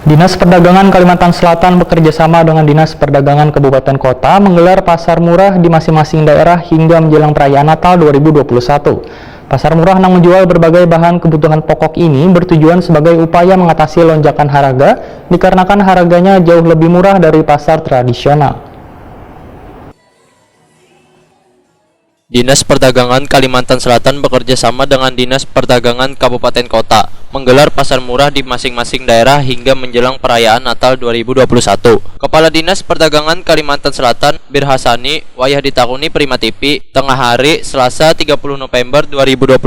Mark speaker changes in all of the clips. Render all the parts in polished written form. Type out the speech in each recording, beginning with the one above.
Speaker 1: Dinas Perdagangan Kalimantan Selatan bekerjasama dengan Dinas Perdagangan Kabupaten Kota menggelar pasar murah di masing-masing daerah hingga menjelang perayaan Natal 2021. Pasar murah yang menjual berbagai bahan kebutuhan pokok ini bertujuan sebagai upaya mengatasi lonjakan harga dikarenakan harganya jauh lebih murah dari pasar tradisional.
Speaker 2: Dinas Perdagangan Kalimantan Selatan bekerja sama dengan Dinas Perdagangan Kabupaten Kota menggelar pasar murah di masing-masing daerah hingga menjelang perayaan Natal 2021. Kepala Dinas Perdagangan Kalimantan Selatan, Birhasani, wayah ditakuni Prima TV, tengah hari Selasa 30 November 2021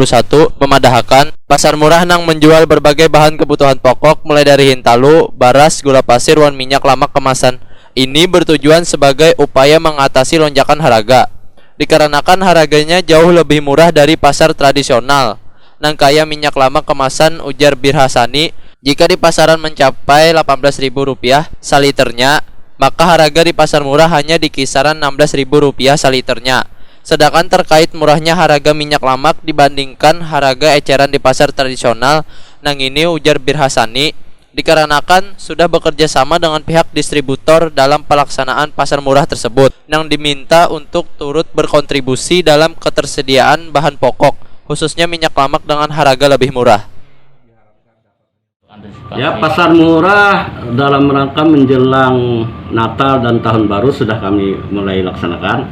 Speaker 2: memadahkan pasar murah yang menjual berbagai bahan kebutuhan pokok mulai dari hintalu, baras, gula pasir, wan minyak lamak kemasan. Ini bertujuan sebagai upaya mengatasi lonjakan harga dikarenakan harganya jauh lebih murah dari pasar tradisional. Nang kaya minyak lama kemasan, ujar Birhasani, jika di pasaran mencapai Rp18.000 saliternya, maka harga di pasar murah hanya di kisaran Rp16.000 saliternya. Sedangkan terkait murahnya harga minyak lamak dibandingkan harga eceran di pasar tradisional, nang ini ujar Birhasani, dikarenakan sudah bekerja sama dengan pihak distributor dalam pelaksanaan pasar murah tersebut yang diminta untuk turut berkontribusi dalam ketersediaan bahan pokok khususnya minyak lamak dengan harga lebih murah.
Speaker 3: Ya, pasar murah dalam rangka menjelang Natal dan Tahun Baru sudah kami mulai laksanakan.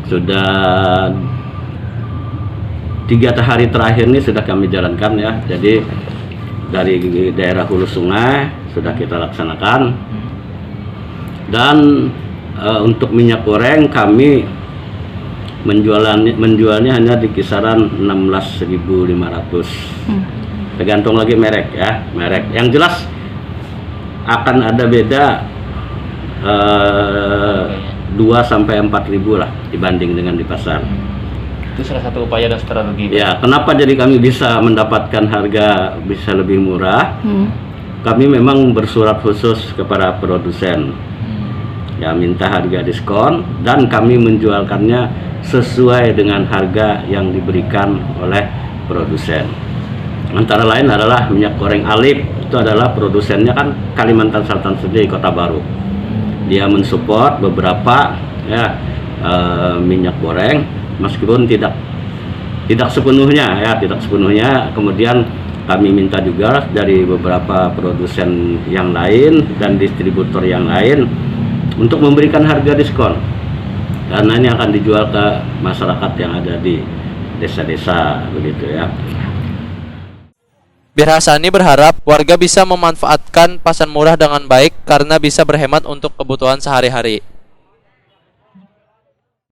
Speaker 3: Sudah 3 hari terakhir ini sudah kami jalankan ya. Jadi dari daerah hulu sungai sudah kita laksanakan, dan untuk minyak goreng kami menjualnya hanya di kisaran 16.500, tergantung lagi merek ya, merek yang jelas akan ada beda 2-4 ribu lah dibanding dengan di pasar.
Speaker 4: Itu salah satu upaya dan strategi.
Speaker 3: Ya, kenapa jadi kami bisa mendapatkan harga bisa lebih murah? Kami memang bersurat khusus kepada produsen, ya minta harga diskon dan kami menjualkannya sesuai dengan harga yang diberikan oleh produsen. Antara lain adalah minyak goreng Alif, itu adalah produsennya kan Kalimantan Selatan sendiri, Kota Baru. Dia mensupport beberapa ya minyak goreng, meskipun tidak sepenuhnya ya, tidak sepenuhnya. Kemudian kami minta juga dari beberapa produsen yang lain dan distributor yang lain untuk memberikan harga diskon, karena ini akan dijual ke masyarakat yang ada di desa-desa begitu ya.
Speaker 2: Birhasani berharap warga bisa memanfaatkan pasar murah dengan baik karena bisa berhemat untuk kebutuhan sehari-hari.